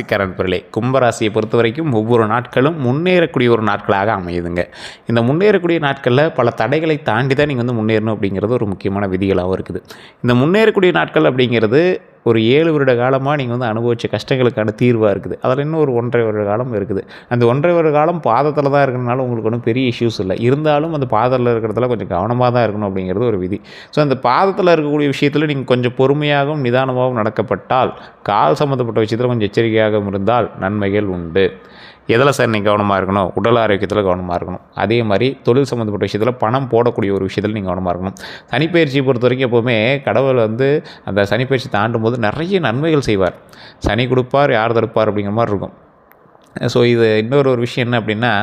நண்பர்களே, கும்பராசியை பொறுத்த வரைக்கும் ஒவ்வொரு நாட்களும் முன்னேறக்கூடிய ஒரு நாட்களாக அமையுதுங்க. இந்த முன்னேறக்கூடிய நாட்களில் பல தடைகளை தாண்டி தான் நீங்கள் வந்து முன்னேறணும் அப்படிங்கிறது ஒரு முக்கியமான விதிகளாகவும் இருக்குது. இந்த முன்னேறக்கூடிய நாட்கள் அப்படிங்கிறது ஒரு 7 வருட காலமாக நீங்கள் வந்து அனுபவித்த கஷ்டங்களுக்கான தீர்வாக இருக்குது. அதில் இன்னும் ஒரு 1.5 வருட காலம் இருக்குது. அந்த 1.5 வருட காலம் பாதத்தில் தான் இருக்கிறனால உங்களுக்கு ஒன்றும் பெரிய இஷ்யூஸ் இல்லை. இருந்தாலும் அந்த பாதத்தில் இருக்கிறதுல கொஞ்சம் கவனமாக தான் இருக்கணும் அப்படிங்கிறது ஒரு விதி. ஸோ அந்த பாதத்தில் இருக்கக்கூடிய விஷயத்தில் நீங்கள் கொஞ்சம் பொறுமையாகவும் நிதானமாகவும் நடக்கப்பட்டால், கால் சம்மந்தப்பட்ட விஷயத்தில் கொஞ்சம் எச்சரிக்கையாகவும் இருந்தால் நன்மைகள் உண்டு. எதில் சார் நீங்கள் கவனமாக இருக்கணும்? உடல் ஆரோக்கியத்தில் கவனமாக இருக்கணும். அதே மாதிரி தொழில் சம்மந்தப்பட்ட விஷயத்தில் பணம் போடக்கூடிய ஒரு விஷயத்தில் நீங்கள் கவனமாக இருக்கணும். சனிப்பெயர்ச்சியை பொறுத்த வரைக்கும் எப்போவுமே கடவுள் வந்து அந்த சனிப்பெயர்ச்சி தாண்டும் போது நிறைய நன்மைகள் செய்வார். சனி கொடுப்பார், யார் தடுப்பார் அப்படிங்கிற மாதிரி இருக்கும். ஸோ இது இன்னொரு விஷயம் என்ன அப்படின்னா,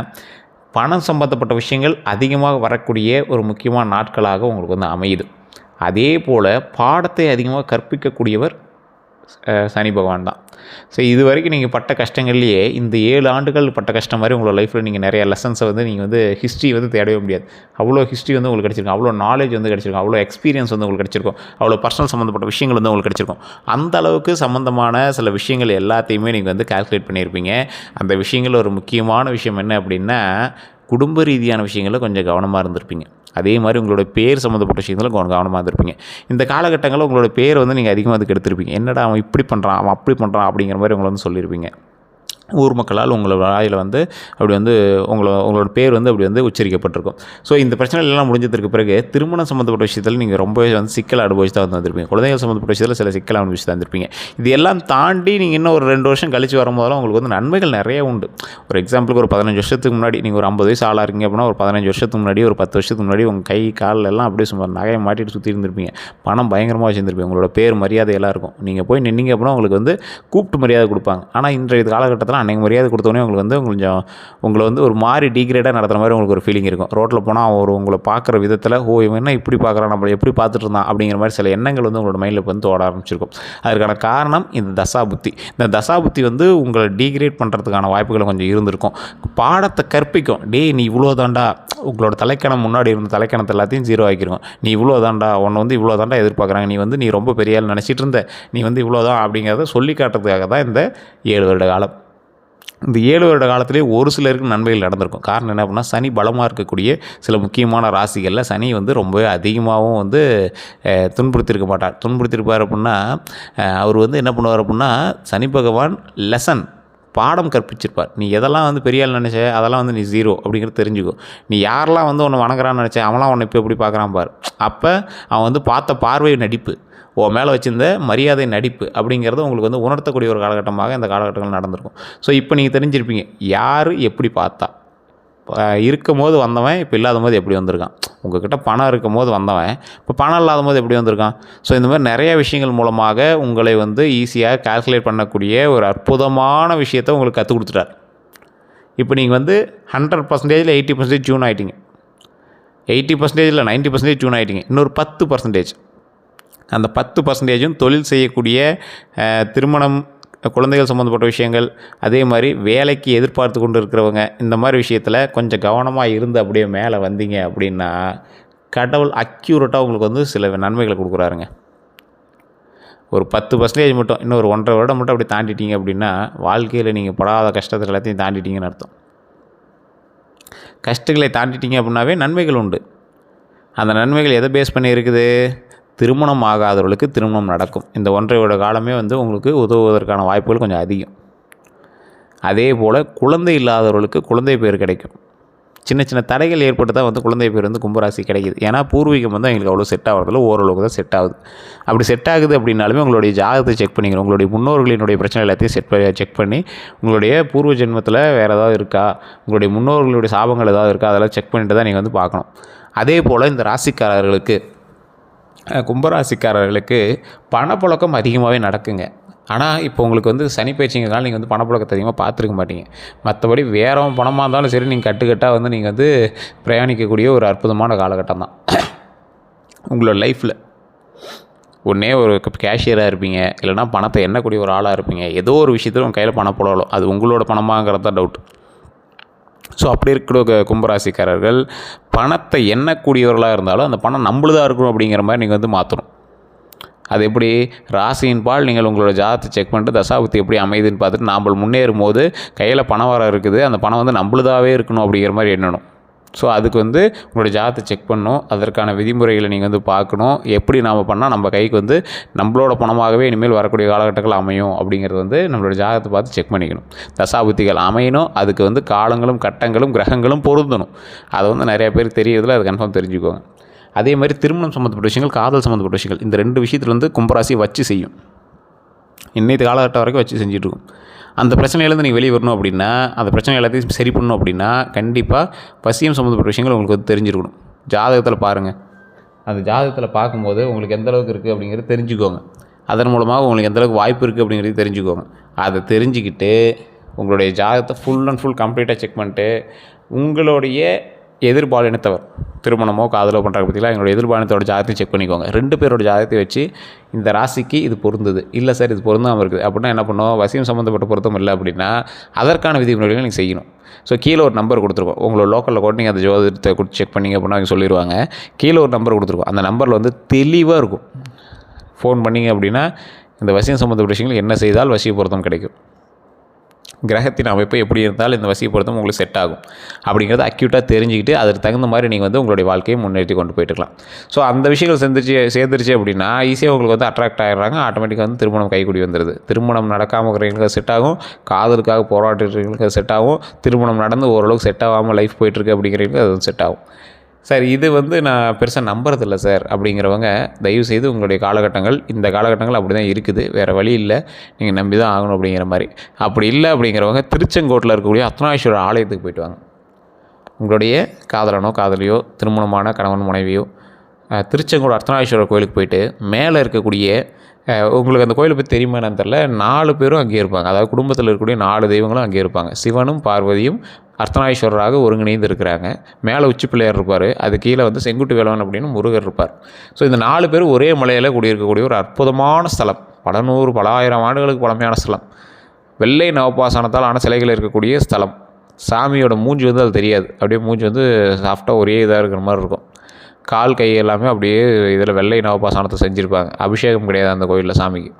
பணம் சம்மந்தப்பட்ட விஷயங்கள் அதிகமாக வரக்கூடிய ஒரு முக்கியமான நாட்களாக உங்களுக்கு வந்து அமையுது. அதே போல் பாடத்தை அதிகமாக கற்பிக்கக்கூடியவர் சனி பகவான் தான். ஸோ இது வரைக்கும் நீங்கள் பட்ட கஷ்டங்கள்லேயே இந்த 7 ஆண்டுகள் பட்ட கஷ்டம் மாதிரி உங்களோட லைஃப்பில் நீங்கள் நிறைய லெசன்ஸை வந்து நீங்கள் வந்து ஹிஸ்ட்ரி வந்து தேடவே முடியாது. அவ்வளோ ஹிஸ்ட்ரி வந்து உங்களுக்கு கிடச்சிருக்கும், அவ்வளோ நாலேஜ் வந்து கிடச்சிருக்கும், அவ்வளோ எக்ஸ்பீரியன்ஸ் வந்து உங்களுக்கு கிடச்சிருக்கும், அவ்வளோ பர்சனல் சம்மந்தப்பட்ட விஷயங்கள் வந்து உங்களுக்கு கிடச்சிருக்கும். அந்த அளவுக்கு சம்மந்தமான சில விஷயங்கள் எல்லாத்தையுமே நீங்கள் வந்து கால்குலேட் பண்ணியிருப்பீங்க. அந்த விஷயங்கள் ஒரு முக்கியமான விஷயம் என்ன அப்படின்னா, குடும்ப ரீதியான விஷயங்களில் கொஞ்சம் கவனமாக இருந்திருப்பீங்க. அதே மாதிரி உங்களோட பேர் சம்மந்தப்பட்ட விஷயத்தில் கவனமாக இருந்திருப்பீங்க. இந்த காலகட்டங்களில் உங்களோட பேர் வந்து நீங்கள் அதிகமாக அதுக்கு எடுத்திருப்பீங்க. என்னடா அவன் இப்படி பண்ணுறான், அவன் அப்படி பண்ணுறான் அப்படிங்கிற மாதிரி உங்களை வந்து சொல்லியிருப்பீங்க. ஊர் மக்களால் உங்களோட வாயில் வந்து அப்படி வந்து உங்களோட பேர் வந்து அப்படி வந்து உச்சரிக்கப்பட்டிருக்கும். ஸோ இந்த பிரச்சனைலாம் முடிஞ்சதுக்கு பிறகு திருமணம் சம்மந்தப்பட்ட விஷயத்தில் நீங்கள் ரொம்பவே வந்து சிக்கல் அனுபவிச்சு தான் வந்திருப்பீங்க. குழந்தைகள் சம்மந்தப்பட்ட விஷயத்தில் சில சிக்கல் அனுபவிச்சு தான் வந்திருப்பீங்க. இது எல்லாம் தாண்டி நீங்கள் இன்னும் ஒரு 2 வருஷம் கழிச்சு வரும்போதெல்லாம் உங்களுக்கு வந்து நன்மைகள் நிறைய உண்டு. ஒரு எக்ஸாம்பிளுக்கு ஒரு 15 வருஷத்துக்கு முன்னாடி நீங்கள் ஒரு 50 வயசு ஆளாக இருக்கீங்க அப்படின்னா, ஒரு 15 வருஷத்துக்கு முன்னாடி, ஒரு 10 வருஷத்துக்கு முன்னாடி உங்கள் கை கால் எல்லாம் அப்படியே சும்மா நகையை மாட்டிட்டு சுற்றி இருந்திருப்பீங்க. பணம் பயங்கரமாக வச்சுருந்துருப்பீங்க. உங்களோட பேர் மரியாதை எல்லாம் இருக்கும். நீங்கள் போய் நின்னீங்க அப்படின்னா உங்களுக்கு வந்து கூப்பிட்டு மரியாதை கொடுப்பாங்க. ஆனால் இன்றைய காலகட்டத்தில் அன்றைக்கு மரியாதை கொடுத்தோன்னே உங்களுக்கு வந்து கொஞ்சம் உங்களை வந்து ஒரு மாதிரி டீக்ரேடாக நடத்துகிற மாதிரி உங்களுக்கு ஒரு ஃபீலிங் இருக்கும். ரோட்டில் போனால் அவன் உங்களை பார்க்குற விதத்தில், இவன் என்ன இப்படி பார்க்குறான், நம்மளை எப்படி பார்த்துட்டு இருந்தான் அப்படிங்கிற மாதிரி சில எண்ணங்கள் வந்து உங்களோட மைண்டில் வந்து தோட ஆரம்பிச்சிருக்கும். அதுக்கான காரணம் இந்த தசாபுத்தி. இந்த தசாபுத்தி வந்து உங்களை டீக்ரேட் பண்ணுறதுக்கான வாய்ப்புகள் கொஞ்சம் இருந்திருக்கும். பாடத்தை கற்பிக்கும். நீ இவ்வளோ தாண்டா, உங்களோட தலைக்கணம் முன்னாடி இருந்த தலைக்கணத்தை எல்லாத்தையும் 0 ஆக்கிருக்கும். நீ இவ்வளோ தாண்டா, உன்னை வந்து இவ்வளோ தாண்டா எதிர்பார்க்குறாங்க, நீ ரொம்ப பெரிய ஆள் நினச்சிட்டு இருந்த, நீ வந்து இவ்வளோ தான் அப்படிங்கிறத சொல்லி காட்டுறதுக்காக தான் இந்த 7 வருட காலம். இந்த 7 வருட காலத்திலே ஒரு சிலருக்கு நன்மைகள் நடந்திருக்கும். காரணம் என்ன அப்படின்னா, சனி பலமாக இருக்கக்கூடிய சில முக்கியமான ராசிகளில் சனி வந்து ரொம்பவே அதிகமாகவும் வந்து துன்புறுத்தியிருக்க மாட்டார். துன்புறுத்தியிருப்பார் அப்படின்னா, அவர் வந்து என்ன பண்ணுவார் அப்படின்னா, சனி பகவான் பாடம் கற்பிச்சிருப்பார். நீ எதெல்லாம் வந்து பெரிய ஆள் நினச்ச, அதெல்லாம் வந்து நீ 0 அப்படிங்கிறது தெரிஞ்சுக்கும். நீ யாரெல்லாம் வந்து உன்னை வணங்குறான்னு நினச்ச, அவன்லாம் உன்னை இப்போ எப்படி பார்க்குறான் பார். அப்போ அவன் வந்து பார்த்த பார்வை நடிப்பு, உன் மேலே வச்சுருந்த மரியாதை நடிப்பு அப்படிங்கிறது உங்களுக்கு வந்து உணர்த்தக்கூடிய ஒரு காலகட்டமாக இந்த காலகட்டங்கள் நடந்திருக்கும். ஸோ இப்போ நீங்கள் தெரிஞ்சிருப்பீங்க, யார் எப்படி பார்த்தா. இருக்கும் போது வந்தவன் இப்போ இல்லாத போது எப்படி வந்திருக்கான். உங்கள்கிட்ட பணம் இருக்கும் போது வந்தவன் இப்போ பணம் இல்லாத போது எப்படி வந்திருக்கான். ஸோ இந்த மாதிரி நிறைய விஷயங்கள் மூலமாக உங்களை வந்து ஈஸியாக கால்குலேட் பண்ணக்கூடிய ஒரு அற்புதமான விஷயத்தை உங்களுக்கு கற்றுக் கொடுத்துட்டார். இப்போ நீங்கள் வந்து 100%ல் 80% டியூன் ஆகிட்டீங்க. 80% இல்லை 90% டியூன் ஆகிட்டீங்க. இன்னொரு 10%, அந்த 10%ம் தொழில் செய்யக்கூடிய, திருமணம், குழந்தைகள் சம்மந்தப்பட்ட விஷயங்கள், அதே மாதிரி வேலைக்கு எதிர்பார்த்து கொண்டு இருக்கிறவங்க, இந்த மாதிரி விஷயத்தில் கொஞ்சம் கவனமாக இருந்து அப்படியே மேலே வந்தீங்க அப்படின்னா, கடவுள் அக்யூரேட்டாக உங்களுக்கு வந்து சில நன்மைகளை கொடுக்குறாருங்க. ஒரு 10% மட்டும், இன்னும் ஒரு 1.5 வருடம் மட்டும் அப்படி தாண்டிட்டீங்க அப்படின்னா, வாழ்க்கையில் நீங்கள் படாத கஷ்டத்தை எல்லாத்தையும் தாண்டிட்டீங்கன்னு அர்த்தம். கஷ்டங்களை தாண்டிட்டீங்க அப்படின்னாவே நன்மைகள் உண்டு. அந்த நன்மைகள் எதை பேஸ் பண்ணி இருக்குது? திருமணம் ஆகாதவர்களுக்கு திருமணம் நடக்கும். இந்த 1.5 வருட காலமே வந்து உங்களுக்கு உதவுவதற்கான வாய்ப்புகள் கொஞ்சம் அதிகம். அதே போல் குழந்தை இல்லாதவர்களுக்கு குழந்தை பேர் கிடைக்கும். சின்ன சின்ன தடைகள் ஏற்பட்டு தான் வந்து குழந்தை பேர் வந்து கும்பராசி கிடைக்குது. ஏன்னா பூர்வீகம் வந்து எங்களுக்கு அவ்வளோ செட் ஆகிறதில்ல, ஓரளவுக்கு தான் செட் ஆகுது. அப்படி செட் ஆகுது அப்படின்னாலுமே உங்களுடைய ஜாதகத்தை செக் பண்ணிக்கணும். உங்களுடைய முன்னோர்களினுடைய பிரச்சனை எல்லாத்தையும் செக் பண்ணி, உங்களுடைய பூர்வ ஜென்மத்தில் வேறு ஏதாவது இருக்கா, உங்களுடைய முன்னோர்களுடைய சாபங்கள் ஏதாவது இருக்கா, அதெல்லாம் செக் பண்ணிட்டு தான் நீங்கள் வந்து பார்க்கணும். அதே போல் இந்த ராசிக்காரர்களுக்கு, கும்பராசிக்காரர்களுக்கு பணப்புழக்கம் அதிகமாகவே நடக்குங்க. ஆனால் இப்போ உங்களுக்கு வந்து சனி பயிற்சிங்கிறதுனால நீங்கள் வந்து பணப்புழக்கத்தை அதிகமாக பார்த்துருக்க மாட்டீங்க. மற்றபடி வேறு பணமாக இருந்தாலும் சரி, நீங்கள் கட்டுக்கட்டாக வந்து நீங்கள் வந்து பிரயாணிக்கக்கூடிய ஒரு அற்புதமான காலகட்டம் தான் உங்களோட லைஃப்பில். ஒன்றே ஒரு கேஷியராக இருப்பீங்க, இல்லைனா பணத்தை எண்ணக்கூடிய ஒரு ஆளாக இருப்பீங்க. ஏதோ ஒரு விஷயத்தில் உங்கள் கையில் பணம் போடலாம், அது உங்களோட பணமாங்கிறது தான் டவுட். ஸோ அப்படி இருக்கிற கும்பராசிக்காரர்கள் பணத்தை எண்ணக்கூடியவர்களாக இருந்தாலும் அந்த பணம் நம்மளுதாக இருக்கணும் அப்படிங்கிற மாதிரி நீங்கள் வந்து மாற்றணும். அது எப்படி ராசியின் பால் நீங்கள் உங்களோட ஜாதகத்தை செக் பண்ணிட்டு தசாபுத்தி எப்படி அமையுதுன்னு பார்த்துட்டு நாம் முன்னேறும் போது கையில் பணம் வர இருக்குது, அந்த பணம் வந்து நம்மளுதாகவே இருக்கணும் அப்படிங்கிற மாதிரி எண்ணணும். ஸோ அதுக்கு வந்து உங்களுடைய ஜாதகத்தை செக் பண்ணணும், அதற்கான விதிமுறைகளை நீங்கள் வந்து பார்க்கணும். எப்படி நாம் பண்ணால் நம்ம கைக்கு வந்து நம்மளோட பணமாகவே இனிமேல் வரக்கூடிய காலகட்டங்கள் அமையும் அப்படிங்கிறது வந்து நம்மளோட ஜாதகத்தை பார்த்து செக் பண்ணிக்கணும். தசாபுத்திகள் அமையணும், அதுக்கு வந்து காலங்களும் கட்டங்களும் கிரகங்களும் பொருந்தணும். அதை வந்து நிறைய பேருக்கு தெரியறதில்ல, அது கன்ஃபார்ம் தெரிஞ்சுக்கோங்க. அதே மாதிரி திருமணம் சம்மந்தப்பட்ட விஷயங்கள், காதல் சம்மந்தப்பட்ட விஷயங்கள், இந்த 2 விஷயத்தில் வந்து கும்பராசி வச்சு செய்யும். இன்னைக்கு காலகட்டம் வரைக்கும் வச்சு செஞ்சிட்ருக்கும். அந்த பிரச்சனையிலேருந்து நீங்கள் வெளியே வரணும் அப்படின்னா, அந்த பிரச்சனை எல்லாத்தையும் சரி பண்ணணும் அப்படின்னா கண்டிப்பாக வசியம் சம்மந்தப்பட்ட விஷயங்கள் உங்களுக்கு வந்து தெரிஞ்சிருக்கணும். ஜாதகத்தில் பாருங்கள், அந்த ஜாதகத்தில் பார்க்கும்போது உங்களுக்கு எந்த அளவுக்கு இருக்குது அப்படிங்கிறது தெரிஞ்சுக்கோங்க. அதன் மூலமாக உங்களுக்கு எந்தளவுக்கு வாய்ப்பு இருக்குது அப்படிங்கிறது தெரிஞ்சுக்கோங்க. அதை தெரிஞ்சுக்கிட்டு உங்களுடைய ஜாதகத்தை ஃபுல் அண்ட் ஃபுல் கம்ப்ளீட்டாக செக் பண்ணிட்டு உங்களுடைய எதிர்பாலினத்தவர் திருமணமோ காதலோ பண்ணுறாங்க பார்த்தீங்களா, எங்களோட எதிர்பாலினத்தோட ஜாதகத்தையும் செக் பண்ணிக்கோங்க. 2 பேரோட ஜாதகத்தை வச்சு இந்த ராசிக்கு இது பொருந்தது, இல்லை சார் இது பொருந்தாமல் இருக்குது அப்படின்னா என்ன பண்ணுவோம், வசியம் சம்மந்தப்பட்ட பொருத்தம் இல்லை அப்படின்னா அதற்கான விதிமுறைகளை நீங்கள் செய்யணும். ஸோ கீழே ஒரு நம்பர் கொடுத்துருக்கோம், உங்களோட லோக்கலில் கூட நீங்கள் அந்த ஜோதிடத்தை கொடுத்து செக் பண்ணிங்க அப்படின்னா அவங்க சொல்லிடுவாங்க. கீழே ஒரு நம்பர் கொடுத்துருக்கோம், அந்த நம்பரில் வந்து தெளிவாக இருக்கும். ஃபோன் பண்ணிங்க அப்படின்னா இந்த வசியம் சம்மந்தப்பட்ட விஷயங்கள் என்ன செய்தால் வசிய பொருத்தம் கிடைக்கும், கிரகத்தின் அமைப்பு எப்படி இருந்தால் இந்த வசிய பொருத்தம் உங்களுக்கு செட் ஆகும் அப்படிங்கிறத அக்யூட்டாக தெரிஞ்சுக்கிட்டு அதற்கு தகுந்த மாதிரி நீங்கள் வந்து உங்களுடைய வாழ்க்கையை முன்னேற்றி கொண்டு போயிட்டுருக்கலாம். ஸோ அந்த விஷயங்கள் சேர்ந்துருச்சு அப்படின்னா ஈஸியாக உங்களுக்கு வந்து அட்ராக்ட் ஆகிடுறாங்க, ஆட்டோமேட்டிக்காக வந்து திருமணம் கைக்கூடி வந்துடுது. திருமணம் நடக்காமல் இருக்கிறவங்களுக்கு அது செட் ஆகும், காதலுக்காக போராடுறவங்களுக்கு அது செட் ஆகும், திருமணம் நடந்து ஓரளவுக்கு செட் ஆகாமல் லைஃப் போயிட்டுருக்கு அப்படிங்கிறவங்களுக்கு அது செட் ஆகும். சார் இது வந்து நான் பெருசாக நம்புறதில்லை சார் அப்படிங்கிறவங்க தயவுசெய்து உங்களுடைய காலகட்டங்கள் இந்த காலகட்டங்கள் அப்படி தான் இருக்குது, வேறு வழி இல்லை, நீங்கள் நம்பி தான் ஆகணும் அப்படிங்கிற மாதிரி. அப்படி இல்லை அப்படிங்கிறவங்க திருச்செங்கோட்டில் இருக்கக்கூடிய அர்த்தநாரீஸ்வரர் ஆலயத்துக்கு போயிட்டு வாங்க. உங்களுடைய காதலனோ காதலியோ திருமணமான கணவன் மனைவியோ திருச்செங்கோடு அர்த்தநாரீஸ்வரர் கோயிலுக்கு போயிட்டு மேலே இருக்கக்கூடிய உங்களுக்கு அந்த கோயிலை பற்றி தெரியுமா என்னன்னு தெரில, 4 பேரும் அங்கேயே இருப்பாங்க. அதாவது குடும்பத்தில் இருக்கக்கூடிய 4 தெய்வங்களும் அங்கேயே இருப்பாங்க. சிவனும் பார்வதியும் அர்த்தநாரீஸ்வரராக ஒருங்கிணைந்து இருக்கிறாங்க. மேலே உச்சி பிள்ளையார் இருப்பார், அது கீழே வந்து செங்குட்டு வேலவன் அப்படின்னு முருகர் இருப்பார். ஸோ இந்த 4 பேரும் ஒரே மலையில் குடியிருக்கக்கூடிய ஒரு அற்புதமான ஸ்தலம், பல ஆயிரம் ஆண்டுகளுக்கு பழமையான ஸ்தலம், வெள்ளை நவபாசனத்தால் ஆன சிலைகள் இருக்கக்கூடிய ஸ்தலம். சாமியோட மூஞ்சி வந்து அது தெரியாது, அப்படியே மூஞ்சி வந்து சாஃப்டாக ஒரே இதாக இருக்கிற மாதிரி இருக்கும். கால் கை எல்லாமே அப்படியே இதில் வெள்ளை நவபாசனத்தை செஞ்சுருப்பாங்க. அபிஷேகம் கிடையாது அந்த கோயிலில் சாமிக்கு.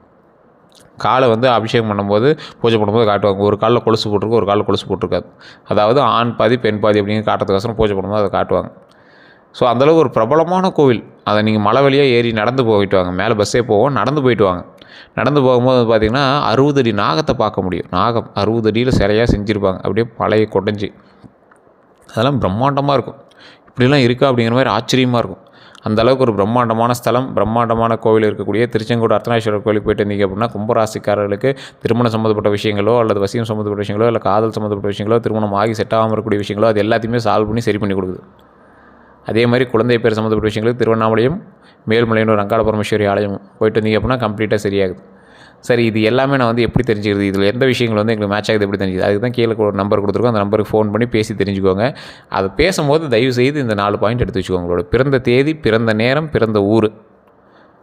காலை வந்து அபிஷேகம் பண்ணும்போது பூஜை பண்ணும்போது காட்டுவாங்க, ஒரு காலில் கொலுசு போட்டிருக்கும், ஒரு காலில் கொலுசு போட்டிருக்காது. அதாவது ஆண் பாதி பெண் பாதி அப்படின்னு காட்டுறதுக்கோசரம் பூஜை பண்ணும்போது அதை காட்டுவாங்க. ஸோ அந்தளவுக்கு ஒரு பிரபலமான கோவில். அதை நீங்கள் மலை வழியாக ஏறி நடந்து போயிட்டு வாங்க, மேலே பஸ்ஸே போவோம், நடந்து போயிட்டு வாங்க. நடந்து போகும்போது பார்த்திங்கன்னா 60 அடி நாகத்தை பார்க்க முடியும். நாகம் 60 அடியில் சிலையாக செஞ்சுருப்பாங்க, அப்படியே பழைய கொடைஞ்சி. அதெல்லாம் பிரம்மாண்டமாக இருக்கும். இப்படிலாம் இருக்கா அப்படிங்கிற மாதிரி ஆச்சரியமாக இருக்கும். அந்தளவுக்கு ஒரு பிரம்மாண்டமான ஸ்தலம், பிரம்மாண்டமான கோவில் இருக்கக்கூடிய திருச்செங்கோடு அர்த்தநாரீஸ்வரர் கோயிலுக்கு போயிட்டு இருந்தீங்க அப்படின்னா கும்பராசிக்காரர்களுக்கு திருமணம் சம்மந்தப்பட்ட விஷயங்களோ அல்லது வசியம் சம்மந்தப்பட்ட விஷயங்களோ இல்லை காதல் சம்மந்தப்பட்ட விஷயங்களோ திருமணம் ஆகி செட் ஆகாமல் இருக்கக்கூடிய விஷயங்களோ அது எல்லாத்தையுமே சால்வ் பண்ணி சரி பண்ணி கொடுக்குது. அதே மாதிரி குழந்தை பேர் சம்மந்தப்பட்ட விஷயங்களுக்கு திருவண்ணாமலையும் மேல்மலையனூர் அங்காள பரமேஸ்வரி ஆலயமும் போயிட்டு வந்தீங்க அப்படின்னா கம்ப்ளீட்டாக சரியாகுது. சரி, இது எல்லாமே நான் வந்து எப்படி தெரிஞ்சுக்கிறது, இதில் எந்த விஷயங்கள் வந்து எங்களுக்கு மேட்ச் ஆகுது எப்படி தெரிஞ்சுது, அதுக்கு தான் கீழே ஒரு நம்பர் கொடுத்துருக்கோம், அந்த நம்பருக்கு ஃபோன் பண்ணி பேசி தெரிஞ்சுக்கோங்க. அதை பேசும்போது தயவுசெய்து இந்த 4 பாயிண்ட் எடுத்து வச்சுக்கோங்க. உங்களோட பிறந்த தேதி, பிறந்த நேரம், பிறந்த ஊர்,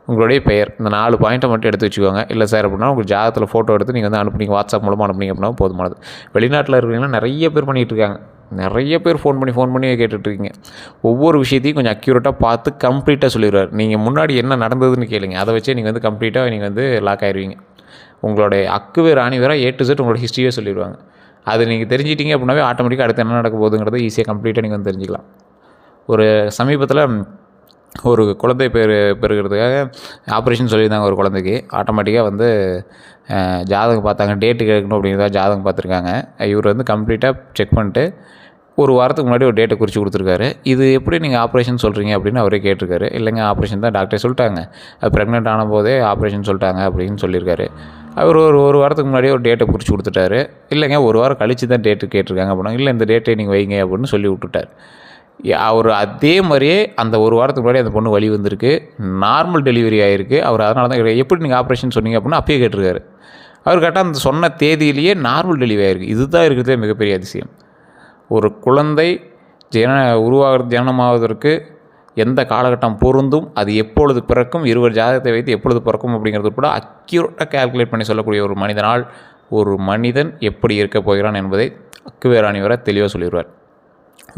உங்களுடைய பெயர், இந்த 4 பாயிண்ட்டை மட்டும் எடுத்து வச்சுக்கோங்க. இல்லை சார் அப்படின்னா உங்களுக்கு ஜாதகத்தில் ஃபோட்டோ எடுத்து நீங்கள் வந்து அனுப்புனீங்க, வாட்ஸ்அப் மூலமாக அனுப்புனீங்க அப்படின்னா போதுமானது. வெளிநாட்டில் இருக்கிறீங்கன்னா நிறைய பேர் பண்ணிகிட்டு இருக்காங்க, நிறைய பேர் ஃபோன் பண்ணி கேட்டுட்ருக்கீங்க. ஒவ்வொரு விஷயத்தையும் கொஞ்சம் அக்யூரேட்டாக பார்த்து கம்ப்ளீட்டாக சொல்லிடுவார். நீங்கள் முன்னாடி என்ன நடந்ததுன்னு கேளுங்க, அதை வச்சே நீங்கள் வந்து கம்ப்ளீட்டாக நீங்கள் வந்து லாக் ஆயிடுவீங்க. உங்களுடைய அக்குவேர் ஆணிவேராக A to Z உங்களோட ஹிஸ்ட்ரியே சொல்லிடுவாங்க. அது நீங்கள் தெரிஞ்சிட்டிங்க அப்படின்னாவே ஆட்டோமேட்டிக்காக அடுத்து என்ன நடக்க போகுதுங்கிறத ஈஸியாக கம்ப்ளீட்டாக நீங்கள் வந்து தெரிஞ்சுக்கலாம். ஒரு சமீபத்தில் ஒரு குழந்தை பெறுகிறதுக்காக ஆப்ரேஷன் சொல்லியிருந்தாங்க. ஒரு குழந்தைக்கு ஆட்டோமேட்டிக்காக வந்து ஜாதகம் பார்த்தாங்க, டேட்டு கேட்கணும் அப்படிங்கிறதா ஜாதகம் பார்த்துருக்காங்க. இவர் வந்து கம்ப்ளீட்டாக செக் பண்ணிட்டு ஒரு வாரத்துக்கு முன்னாடி ஒரு டேட்டை குறித்து கொடுத்துருக்காரு. இது எப்படி நீங்கள் ஆப்ரேஷன் சொல்கிறீங்க அப்படின்னு அவரே கேட்டிருக்காரு. இல்லைங்க ஆப்ரேஷன் தான் டாக்டரே சொல்லிட்டாங்க, அது ப்ரெக்னென்ட் ஆன போதே ஆப்ரேஷன் சொல்லிட்டாங்க அப்படின்னு சொல்லியிருக்காரு. அவர் ஒரு வாரத்துக்கு முன்னாடியே ஒரு டேட்டை குறித்து கொடுத்துட்டாரு. இல்லைங்க ஒரு வாரம் கழித்து தான் டேட்டு கேட்டிருக்காங்க அப்படின்னா, இல்லை இந்த டேட்டை நீங்கள் வைங்க அப்படின்னு சொல்லி விட்டுட்டார். அவர் அதே மாதிரியே அந்த ஒரு வாரத்துக்கு முன்னாடி அந்த பொண்ணு வலி வந்திருக்கு, நார்மல் டெலிவரி ஆகிருக்கு. அவர் அதனால தான் எப்படி நீங்கள் ஆப்ரேஷன் சொன்னீங்க அப்படின்னா அப்பயே கேட்டிருக்காரு. அவர் கரெக்டாக அந்த சொன்ன தேதியிலேயே நார்மல் டெலிவரி ஆகிருக்கு. இதுதான் இருக்கிறதே மிகப்பெரிய அதிசயம். ஒரு குழந்தை ஜனனமாவதற்கு எந்த காலகட்டம் பொருந்தும், அது எப்பொழுது பிறக்கும், இருவர் ஜாதகத்தை வைத்து எப்பொழுது பிறக்கும் அப்படிங்கிறது கூட அக்யூரேட்டாக கால்குலேட் பண்ணி சொல்லக்கூடிய ஒரு மனிதன் எப்படி இருக்க போகிறான் என்பதை அக்குவேராணி வரை தெளிவாக சொல்லிடுவார்.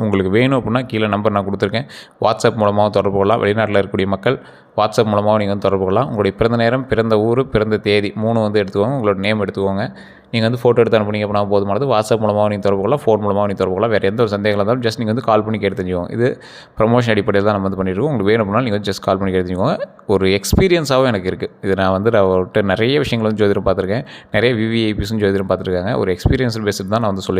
உங்களுக்கு வேணும் அப்படின்னா கீழே நம்பர் நான் கொடுத்துருக்கேன். வாட்ஸ்அப் மூலமாகவும் தொடர்பு கொள்ளலாம். வெளிநாட்டில் இருக்கக்கூடிய மக்கள் வாட்ஸ்அப் மூலமாகவும் நீங்கள் வந்து தொடர்பு கொள்ளலாம். உங்களுடைய பிறந்த நேரம், பிறந்த ஊர், பிறந்த தேதி 3 வந்து எடுத்துக்கோங்க. உங்களோட நேம் எடுத்துக்கோங்க. நீங்கள் வந்து ஃபோட்டோ எடுத்து அனுப்புனீங்க அப்படின்னா போதுமானது. வாட்ஸ்அப் மூலமாகவும் நீங்கள் தொடர்பு கொள்ளலாம், ஃபோன் மூலமாகவும் நீங்கள் தொடர்பு கொள்ளலாம். வேறு எந்த ஒரு சந்தேகம் இருந்தாலும் ஜஸ்ட் நீங்கள் வந்து கால் பண்ணி கேட்டு தெரிஞ்சுக்கோங்க. இது ப்ரமோஷன் அடிப்படையில் தான் நம்ம வந்து பண்ணியிருக்கோம். உங்களுக்கு வேணும் அப்படின்னா நீங்கள் வந்து ஜஸ்ட் கால் பண்ணி கேட்டு தெரிஞ்சுக்கோங்க. ஒரு எக்ஸ்பீரியன்ஸாகவும் எனக்கு இருக்குது. இது நான் வந்து அவர்கிட்ட நிறைய விஷயங்கள் வந்து ஜோதிடம் பார்த்துருக்கேன். நிறைய விவிஐபிஸும் ஜோதிடம் பார்த்துருக்காங்க. ஒரு எக்ஸ்பீரியன்ஸ் பேஸில் தான் நான் வந்து சொல்லி